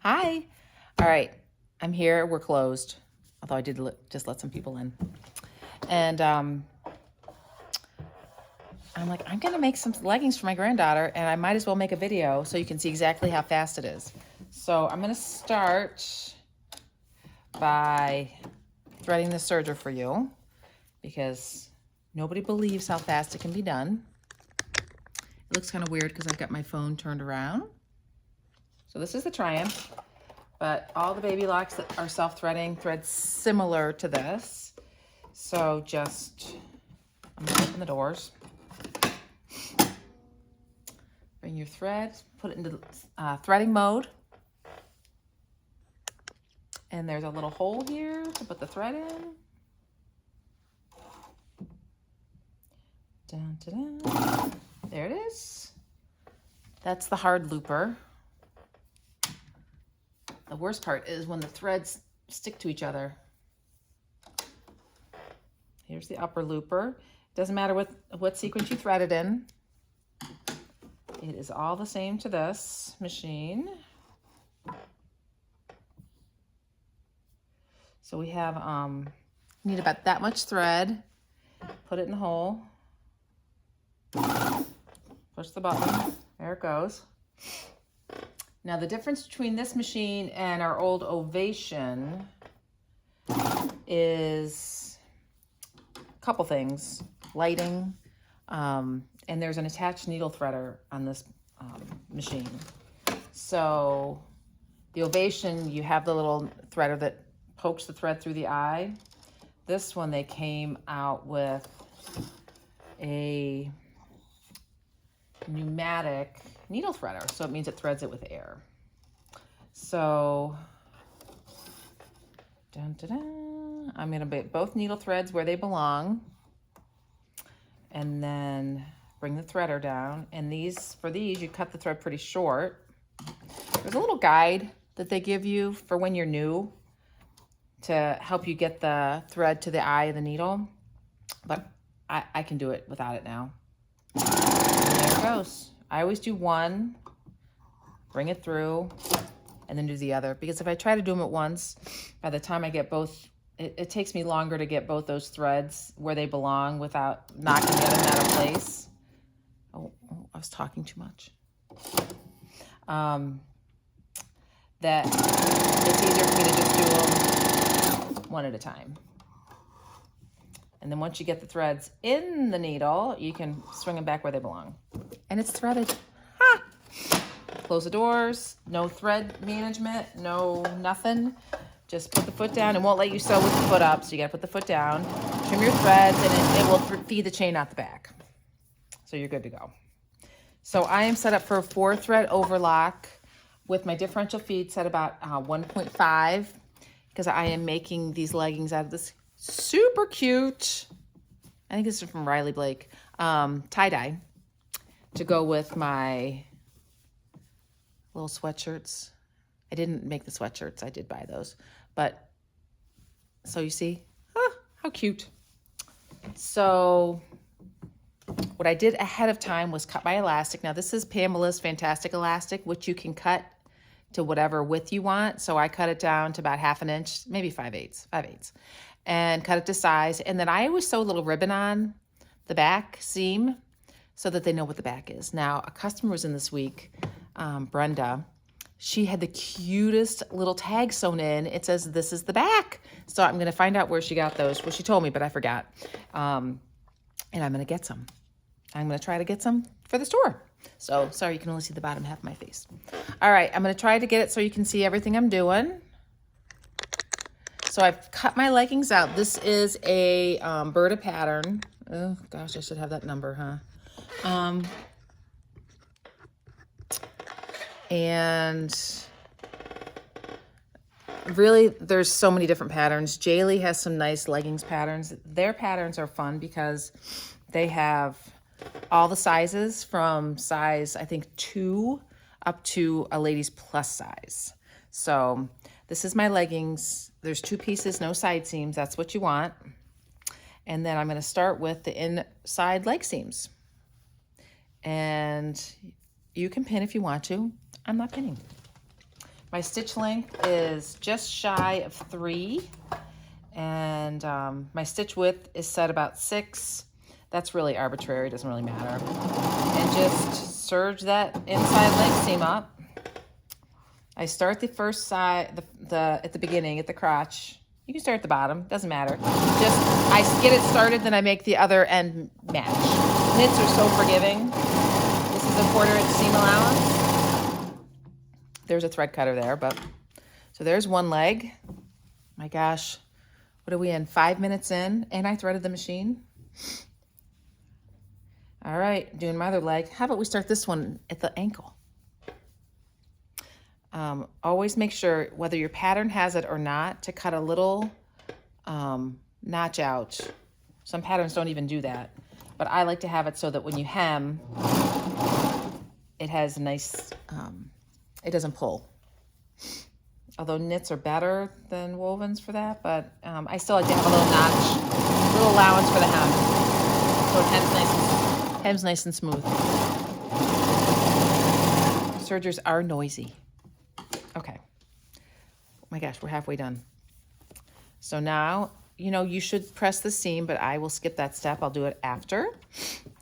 Hi. All right. I'm here. We're closed. Although I did just let some people in. And I'm like, I'm going to make some leggings for my granddaughter, and I might as well make a video so you can see exactly how fast it is. So I'm going to start by threading the serger for you because nobody believes how fast it can be done. It looks kind of weird because I've got my phone turned around. So this is the Triumph, but all the Babylocks that are self-threading thread similar to this. So just, I'm gonna open the doors. Bring your thread, put it into threading mode. And there's a little hole here to put the thread in. Dun, dun, dun. There it is. That's the hard looper. The worst part is when the threads stick to each other. Here's the upper looper. Doesn't matter what sequence you thread it in. It is all the same to this machine. So we have, need about that much thread. Put it in the hole. Push the button. There it goes. Now the difference between this machine and our old Ovation is a couple things. Lighting, and there's an attached needle threader on this machine. So the Ovation, you have the little threader that pokes the thread through the eye. This one, they came out with a pneumatic needle threader, so it means it threads it with air. So dun, dun, dun. I'm gonna put both needle threads where they belong, and then bring the threader down. And for these, you cut the thread pretty short. There's a little guide that they give you for when you're new to help you get the thread to the eye of the needle, but I can do it without it now. And there it goes. I always do one, bring it through, and then do the other. Because if I try to do them at once, by the time I get both, it takes me longer to get both those threads where they belong without knocking the other one out of place. Oh, I was talking too much. That it's easier for me to just do them one at a time. And then once you get the threads in the needle, you can swing them back where they belong. And it's threaded. Ha! Close the doors, no thread management, no nothing. Just put the foot down. It won't let you sew with the foot up, so you gotta put the foot down. Trim your threads, and it will feed the chain out the back. So you're good to go. So I am set up for a 4-thread overlock with my differential feed set about 1.5 because I am making these leggings out of this super cute, I think this is from Riley Blake, tie-dye to go with my little sweatshirts. I didn't make the sweatshirts, I did buy those. But, so you see, how cute. So what I did ahead of time was cut my elastic. Now this is Pamela's Fantastic Elastic, which you can cut to whatever width you want. So I cut it down to about 1/2 inch, maybe 5/8, and cut it to size. And then I always sew a little ribbon on the back seam so that they know what the back is. Now, a customer was in this week, Brenda. She had the cutest little tag sewn in. It says, "This is the back." So I'm gonna find out where she got those. Well, she told me, but I forgot. And I'm gonna get some. I'm gonna try to get some for the store. So, sorry, you can only see the bottom half of my face. All right, I'm gonna try to get it so you can see everything I'm doing. So I've cut my leggings out. This is a Berta pattern. Oh gosh, I should have that number, huh? And really, there's so many different patterns. Jaylee has some nice leggings patterns. Their patterns are fun because they have all the sizes from size, I think, 2 up to a lady's plus size. So this is my leggings. There's 2 pieces, no side seams. That's what you want. And then I'm going to start with the inside leg seams. And you can pin if you want to. I'm not pinning. My stitch length is just shy of 3, and my stitch width is set about 6. That's really arbitrary, doesn't really matter. And just serge that inside leg seam up. I start the first side, at the beginning, at the crotch. You can start at the bottom, doesn't matter. Just, I get it started, then I make the other end match. Knits are so forgiving. This is a 1/4 inch seam allowance. There's a thread cutter there, but, so there's one leg. My gosh, what are we in, 5 minutes in, and I threaded the machine. All right, doing my other leg. How about we start this one at the ankle? Always make sure, whether your pattern has it or not, to cut a little notch out. Some patterns don't even do that, but I like to have it so that when you hem, it has a nice, it doesn't pull. Although knits are better than wovens for that, but I still like to have a little notch, a little allowance for the hem, so it hems nice and smooth. Sergers are noisy. Okay. Oh my gosh, we're halfway done. So now, you know, you should press the seam, but I will skip that step. I'll do it after.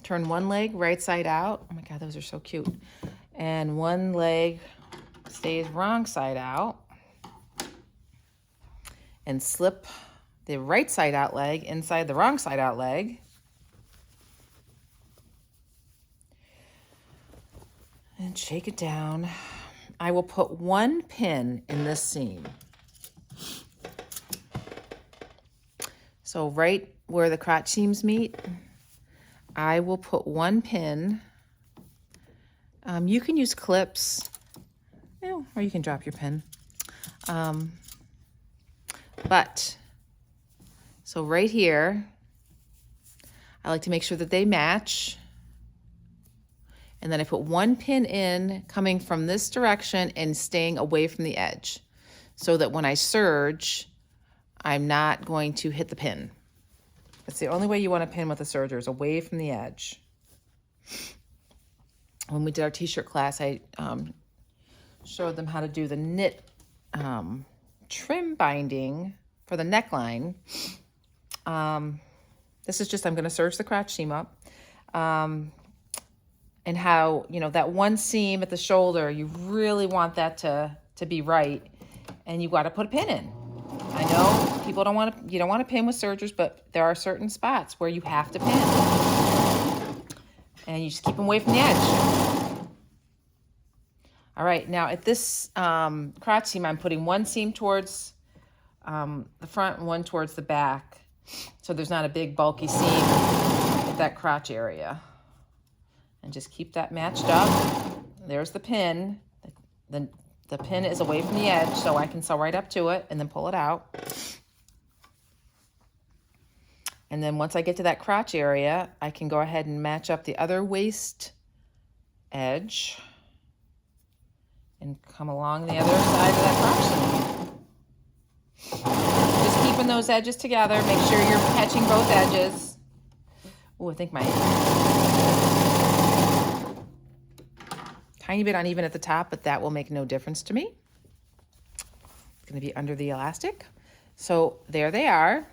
Turn one leg right side out. Oh my God, those are so cute. And one leg stays wrong side out. And slip the right side out leg inside the wrong side out leg. And shake it down. I will put one pin in this seam. So right where the crotch seams meet, I will put one pin. You can use clips, or you can drop your pin. So right here, I like to make sure that they match. And then I put one pin in coming from this direction and staying away from the edge, so that when I serge, I'm not going to hit the pin. That's the only way you want to pin with a serger, is away from the edge. When we did our t-shirt class, I showed them how to do the knit trim binding for the neckline. This is just, I'm going to serge the crotch seam up. And how, you know, that one seam at the shoulder, you really want that to be right, and you got to put a pin in. I know people don't want to, you don't want to pin with sergers, but there are certain spots where you have to pin, and you just keep them away from the edge. All right, now at this crotch seam, I'm putting one seam towards the front and one towards the back, so there's not a big bulky seam at that crotch area. And just keep that matched up. There's the pin. The pin is away from the edge, so I can sew right up to it and then pull it out. And then once I get to that crotch area, I can go ahead and match up the other waist edge and come along the other side of that crotch seam. Just keeping those edges together. Make sure you're catching both edges. Oh, I think my tiny bit uneven at the top, but that will make no difference to me. It's going to be under the elastic. So there they are.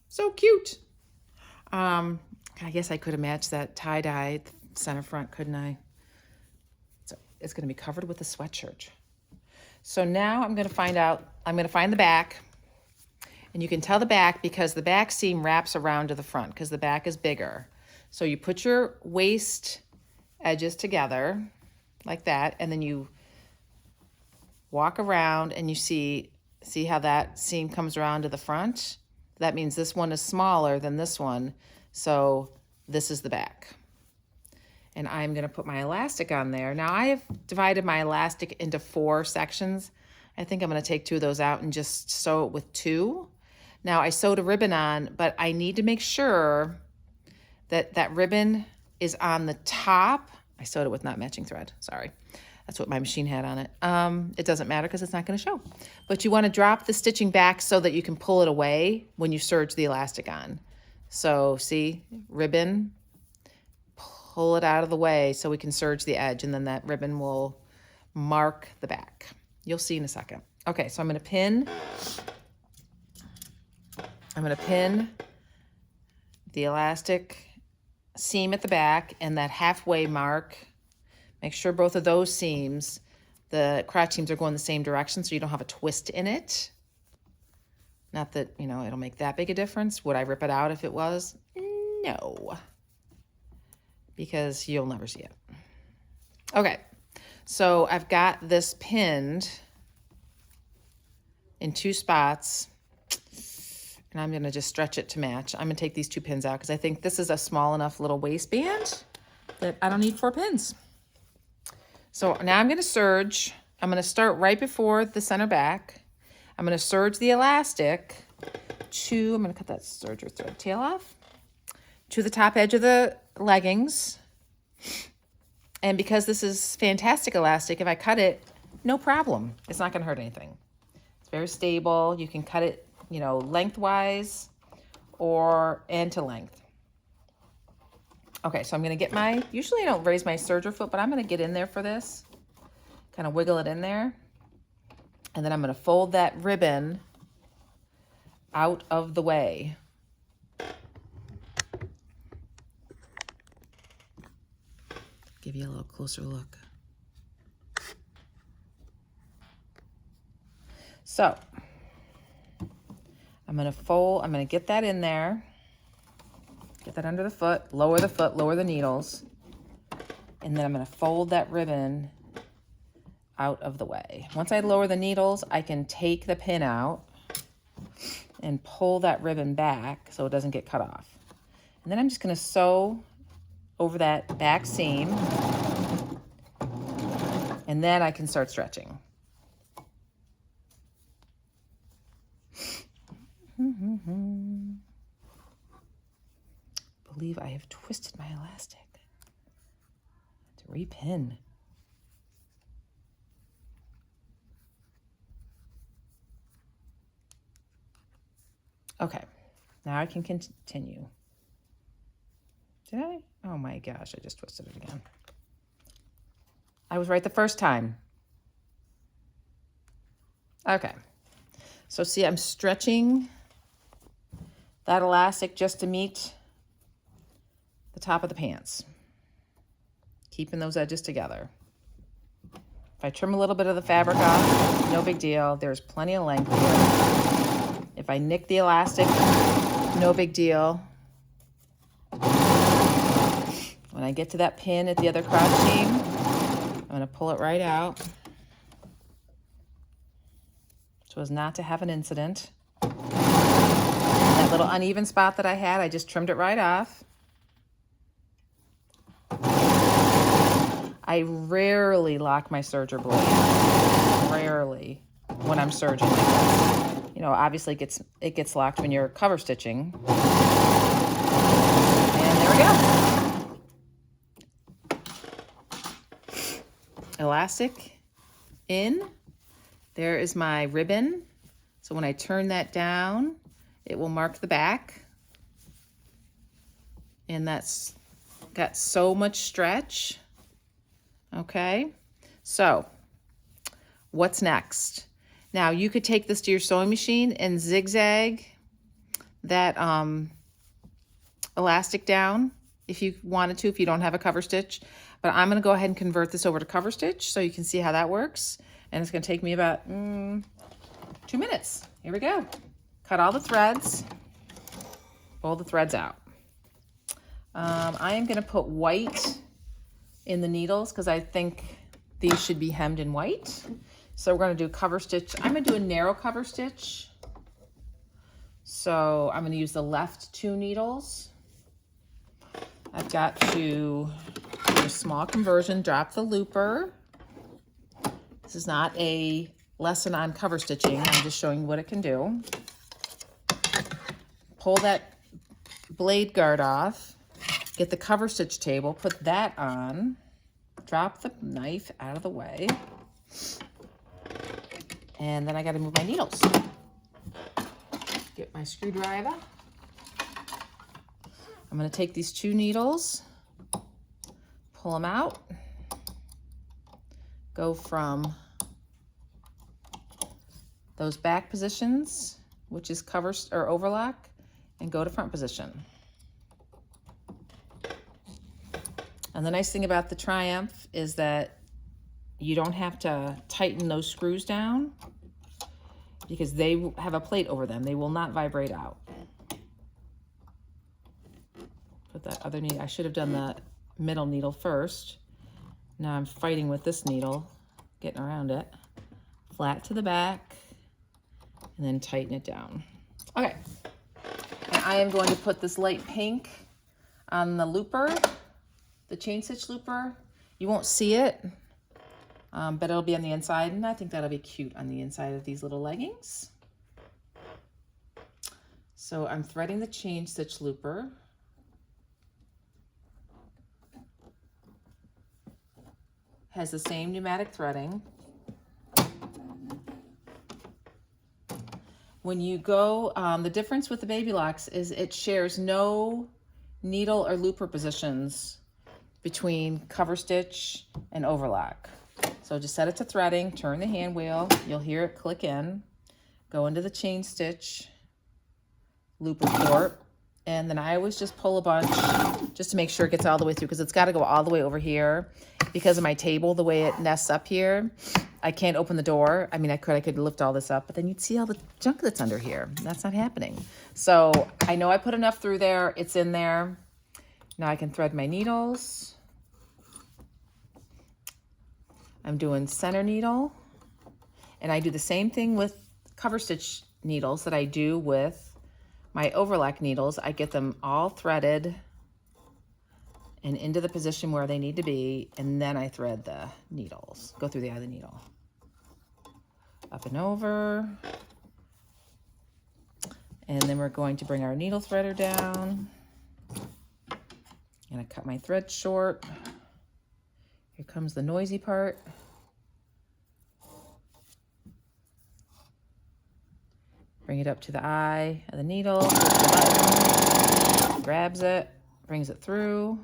So cute. I guess I could have matched that tie-dye center front, couldn't I? So it's going to be covered with a sweatshirt. So now I'm going to find the back. And you can tell the back because the back seam wraps around to the front because the back is bigger. So you put your waist edges together like that, and then you walk around and you see how that seam comes around to the front? That means this one is smaller than this one, so this is the back. And I'm going to put my elastic on there. Now I have divided my elastic into 4 sections. I think I'm going to take 2 of those out and just sew it with 2. Now I sewed a ribbon on, but I need to make sure that that ribbon is on the top. I sewed it with not matching thread, sorry. That's what my machine had on it. It doesn't matter because it's not going to show. But you want to drop the stitching back so that you can pull it away when you serge the elastic on. So see, ribbon, pull it out of the way so we can serge the edge, and then that ribbon will mark the back. You'll see in a second. Okay, so I'm gonna pin the elastic seam at the back and that halfway mark. Make sure both of those seams, the crotch seams, are going the same direction so you don't have a twist in it. Not that, you know, it'll make that big a difference. Would I rip it out if it was? No, because you'll never see it. Okay, so I've got this pinned in 2 spots, and I'm gonna just stretch it to match. I'm gonna take these 2 pins out because I think this is a small enough little waistband that I don't need 4 pins. So now I'm gonna serge. I'm gonna start right before the center back. I'm gonna serge the elastic to, I'm gonna cut that serger thread tail off, to the top edge of the leggings. And because this is fantastic elastic, if I cut it, no problem. It's not gonna hurt anything. It's very stable. You can cut it, you know, lengthwise or end to length. Okay, so I'm gonna get my, usually I don't raise my serger foot, but I'm gonna get in there for this. Kind of wiggle it in there. And then I'm gonna fold that ribbon out of the way. Give you a little closer look. So I'm gonna get that in there, get that under the foot, lower the needles, and then I'm gonna fold that ribbon out of the way. Once I lower the needles, I can take the pin out and pull that ribbon back so it doesn't get cut off. And then I'm just gonna sew over that back seam, and then I can start stretching. Believe I have twisted my elastic to repin. Okay, now I can continue. Did I? Oh my gosh, I just twisted it again. I was right the first time. Okay, so see, I'm stretching that elastic just to meet the top of the pants, keeping those edges together. If I trim a little bit of the fabric off, no big deal. There's plenty of length here. If I nick the elastic, no big deal. When I get to that pin at the other crotch seam, I'm gonna pull it right out so as not to have an incident. That little uneven spot that I had, I just trimmed it right off. I rarely lock my serger blade. Rarely when I'm serging like this. You know, obviously it gets locked when you're cover stitching. And there we go. Elastic in. There is my ribbon. So when I turn that down, it will mark the back. And that's got so much stretch. Okay, so what's next? Now you could take this to your sewing machine and zigzag that elastic down if you wanted to, if you don't have a cover stitch. But I'm gonna go ahead and convert this over to cover stitch so you can see how that works. And it's gonna take me about 2 minutes. Here we go. Cut all the threads, pull the threads out. I am gonna put white in the needles because I think these should be hemmed in white. So we're gonna do cover stitch. I'm gonna do a narrow cover stitch. So I'm gonna use the left 2 needles. I've got to do a small conversion, drop the looper. This is not a lesson on cover stitching. I'm just showing you what it can do. Pull that blade guard off. Get the cover stitch table, put that on, drop the knife out of the way, and then I gotta move my needles. Get my screwdriver. I'm going to take these 2 needles, pull them out, go from those back positions, which is cover or overlock, and go to front position. And the nice thing about the Triumph is that you don't have to tighten those screws down because they have a plate over them. They will not vibrate out. Put that other needle, I should have done the middle needle first. Now I'm fighting with this needle, getting around it. Flat to the back, and then tighten it down. Okay, and I am going to put this light pink on the looper, the chain stitch looper. You won't see it, but it'll be on the inside, and I think that'll be cute on the inside of these little leggings. So I'm threading the chain stitch looper. Has the same pneumatic threading. When you go, the difference with the Babylocks is it shares no needle or looper positions between cover stitch and overlock. So just set it to threading, turn the hand wheel, you'll hear it click in, go into the chain stitch looper port, and then I always just pull a bunch just to make sure it gets all the way through, because it's got to go all the way over here. Because of my table, the way it nests up here, I can't open the door. I mean, I could lift all this up, but then you'd see all the junk that's under here. That's not happening. So I know I put enough through there. It's in there. Now I can thread my needles. I'm doing center needle, and I do the same thing with cover stitch needles that I do with my overlock needles. I get them all threaded and into the position where they need to be, and then I thread the needles, go through the eye of the needle. Up and over. And then we're going to bring our needle threader down. I'm gonna cut my thread short. Here comes the noisy part. Bring it up to the eye of the needle, push the button, grabs it, brings it through.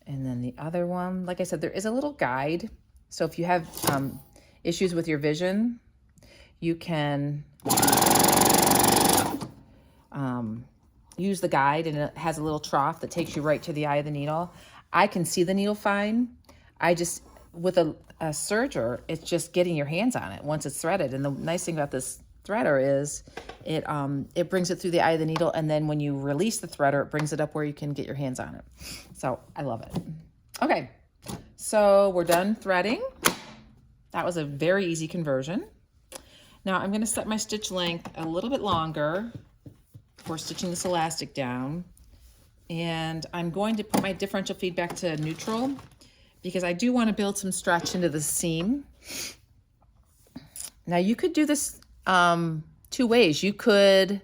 And then the other one, like I said, there is a little guide. So if you have issues with your vision, you can use the guide, and it has a little trough that takes you right to the eye of the needle. I can see the needle fine. I just, with a serger, it's just getting your hands on it once it's threaded. And the nice thing about this threader is it brings it through the eye of the needle, and then when you release the threader, it brings it up where you can get your hands on it. So I love it. Okay, so we're done threading. That was a very easy conversion. Now I'm going to set my stitch length a little bit longer for stitching this elastic down, and I'm going to put my differential feedback to neutral because I do want to build some stretch into the seam. Now you could do this 2 ways. You could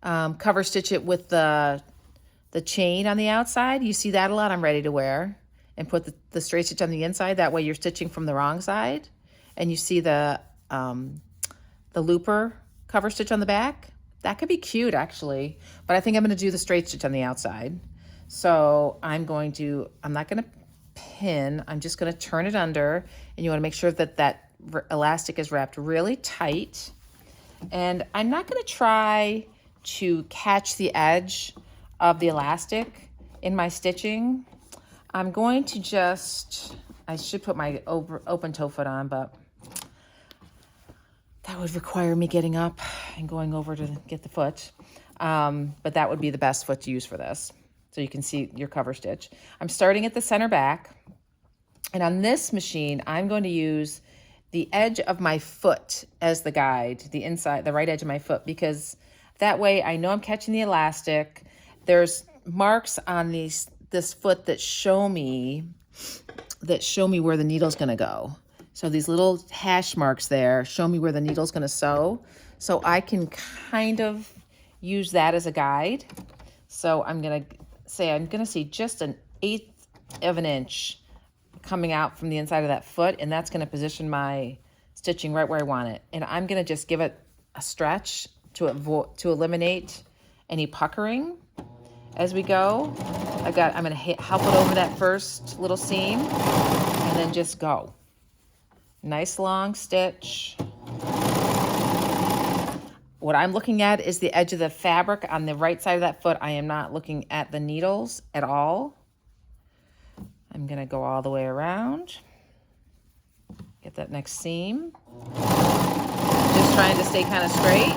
cover stitch it with the chain on the outside. You see that a lot on ready to wear, and put the straight stitch on the inside. That way you're stitching from the wrong side, and you see the looper cover stitch on the back. That could be cute actually, but I think I'm going to do the straight stitch on the outside. So I'm not going to pin. I'm just going to turn it under, and you want to make sure that that elastic is wrapped really tight. And I'm not going to try to catch the edge of the elastic in my stitching. I'm going to just, I should put my open toe foot on, but that would require me getting up and going over to get the foot. But that would be the best foot to use for this. So you can see your cover stitch. I'm starting at the center back. And on this machine, I'm going to use the edge of my foot as the guide, the right edge of my foot, because that way I know I'm catching the elastic. There's marks on this foot that show me where the needle's going to go. So these little hash marks there show me where the needle's going to sew. So I can kind of use that as a guide. So I'm going to see just 1/8 of an inch coming out from the inside of that foot, and that's going to position my stitching right where I want it. And I'm going to just give it a stretch to eliminate any puckering as we go. I'm going to help it over that first little seam and then just go. Nice long stitch. What I'm looking at is the edge of the fabric on the right side of that foot. I am not looking at the needles at all. I'm going to go all the way around. Get that next seam. Just trying to stay kind of straight.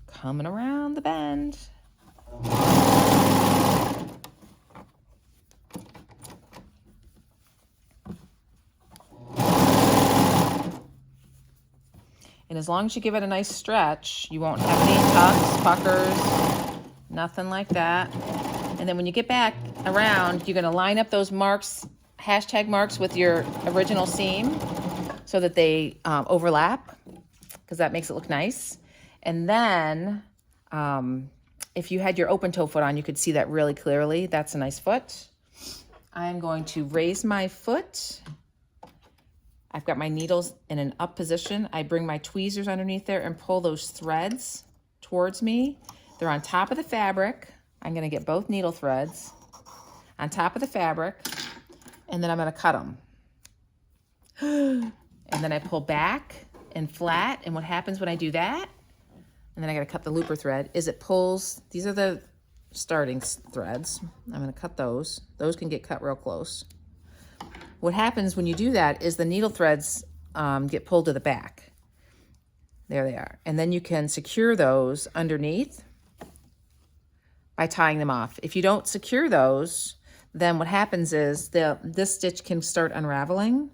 Coming around the bend. And as long as you give it a nice stretch, you won't have any tucks, puckers, nothing like that. And then when you get back around, you're gonna line up those marks, hashtag marks with your original seam so that they overlap, because that makes it look nice. And then if you had your open toe foot on, you could see that really clearly. That's a nice foot. I'm going to raise my foot. I've got my needles in an up position. I bring my tweezers underneath there and pull those threads towards me. They're on top of the fabric. I'm gonna get both needle threads on top of the fabric, and then I'm gonna cut them. And then I pull back and flat, and what happens when I do that, and then I gotta cut the looper thread, is it pulls, these are the starting threads. I'm gonna cut those. Those can get cut real close. What happens when you do that is the needle threads get pulled to the back. There they are. And then you can secure those underneath by tying them off. If you don't secure those, then what happens is this stitch can start unraveling.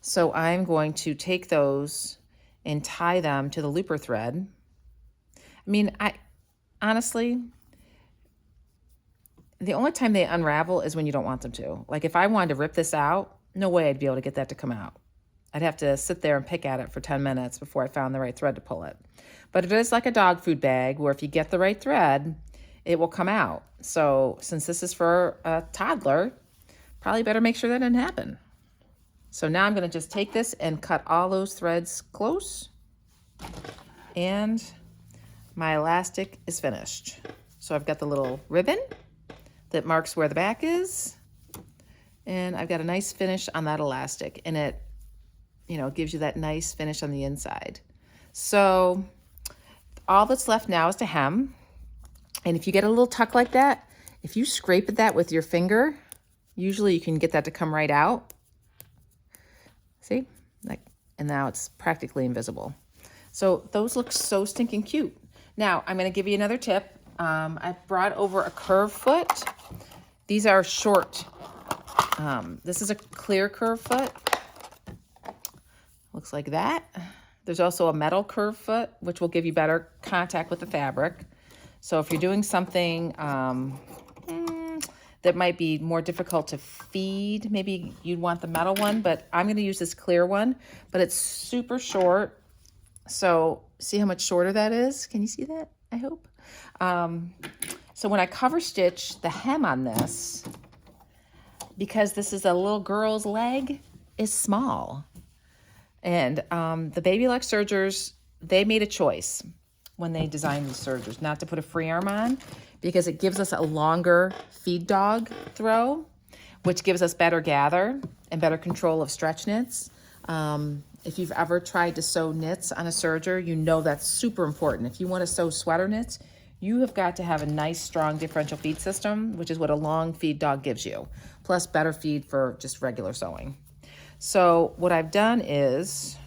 So I'm going to take those and tie them to the looper thread. I mean, honestly, the only time they unravel is when you don't want them to. Like if I wanted to rip this out, no way I'd be able to get that to come out. I'd have to sit there and pick at it for 10 minutes before I found the right thread to pull it. But it is like a dog food bag where if you get the right thread, it will come out. So since this is for a toddler, probably better make sure that didn't happen. So now I'm gonna just take this and cut all those threads close, and my elastic is finished. So I've got the little ribbon that marks where the back is, and I've got a nice finish on that elastic, and it, gives you that nice finish on the inside. So all that's left now is to hem. And if you get a little tuck like that, if you scrape at that with your finger, usually you can get that to come right out. See? And now it's practically invisible. So those look so stinking cute. Now I'm gonna give you another tip. I brought over a curved foot. These are short. This is a clear curved foot. Looks like that. There's also a metal curved foot, which will give you better contact with the fabric. So if you're doing something that might be more difficult to feed, maybe you'd want the metal one, but I'm gonna use this clear one, but it's super short. So see how much shorter that is? Can you see that? I hope. So when I cover stitch the hem on this, because this is a little girl's leg, is small. And the Babylock sergers, they made a choice when they designed these sergers not to put a free arm on, because it gives us a longer feed dog throw, which gives us better gather and better control of stretch knits. If you've ever tried to sew knits on a serger, you know that's super important. If you want to sew sweater knits, you have got to have a nice, strong differential feed system, which is what a long feed dog gives you, plus better feed for just regular sewing. So what I've done is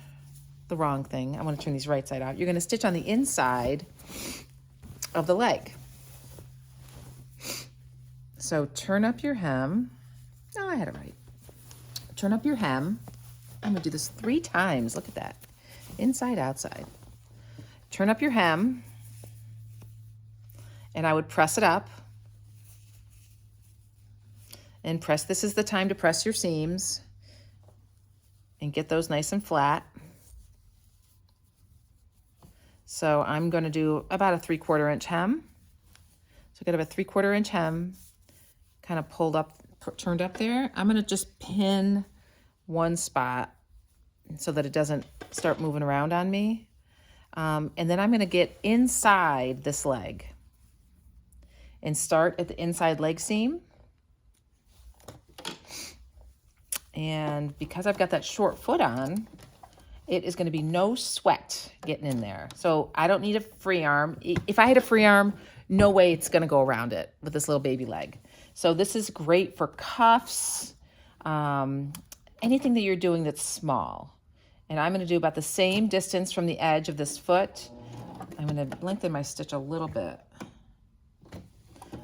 the wrong thing. I want to turn these right side out. You're going to stitch on the inside of the leg. So turn up your hem. No, I had it right. Turn up your hem. I'm going to do this 3 times. Look at that. Inside, outside. Turn up your hem. And I would press it up. And press. This is the time to press your seams. And get those nice and flat. So I'm going to do about a 3/4 inch hem. So get about a 3/4 inch hem, kind of pulled up turned up there, I'm gonna just pin one spot so that it doesn't start moving around on me. And then I'm gonna get inside this leg and start at the inside leg seam. And because I've got that short foot on, it is gonna be no sweat getting in there. So I don't need a free arm. If I had a free arm, no way it's gonna go around it with this little baby leg. So this is great for cuffs, anything that you're doing that's small. And I'm gonna do about the same distance from the edge of this foot. I'm gonna lengthen my stitch a little bit.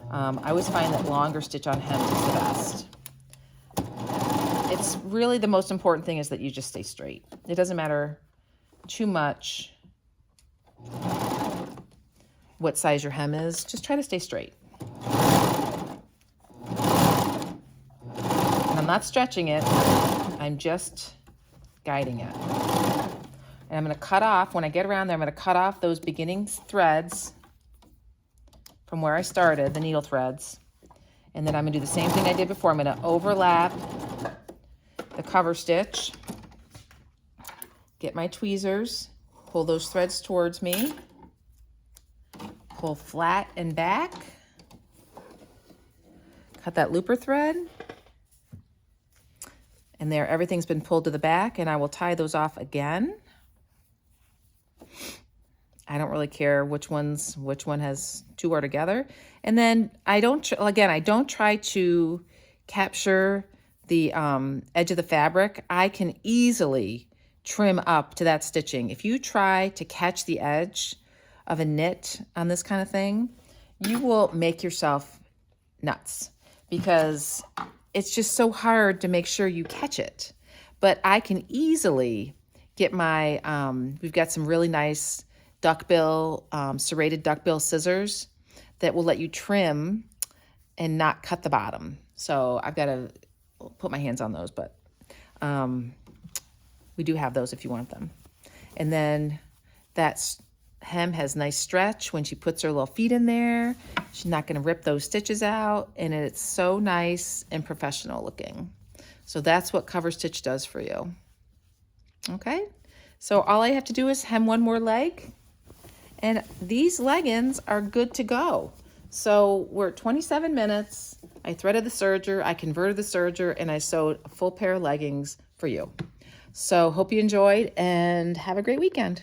I always find that longer stitch on hem is the best. It's really the most important thing is that you just stay straight. It doesn't matter too much what size your hem is. Just try to stay straight. And I'm not stretching it. I'm just guiding it. And I'm going to cut off, when I get around there, I'm going to cut off those beginning threads from where I started, the needle threads. And then I'm going to do the same thing I did before. I'm going to overlap the cover stitch, get my tweezers, pull those threads towards me, pull flat and back, cut that looper thread, and there everything's been pulled to the back, and I will tie those off again. I don't really care which one has two are together. And then I don't try to capture the edge of the fabric. I can easily trim up to that stitching. If you try to catch the edge of a knit on this kind of thing, you will make yourself nuts because it's just so hard to make sure you catch it. But I can easily get my, we've got some really nice duckbill, serrated duckbill scissors that will let you trim and not cut the bottom. So I've got to put my hands on those, but we do have those if you want them. And then that hem has nice stretch when she puts her little feet in there. She's not going to rip those stitches out, and it's so nice and professional looking. So that's what cover stitch does for you. Okay, so all I have to do is hem one more leg, and these leggings are good to go. So we're at 27 minutes. I threaded the serger, I converted the serger, and I sewed a full pair of leggings for you. So hope you enjoyed and have a great weekend.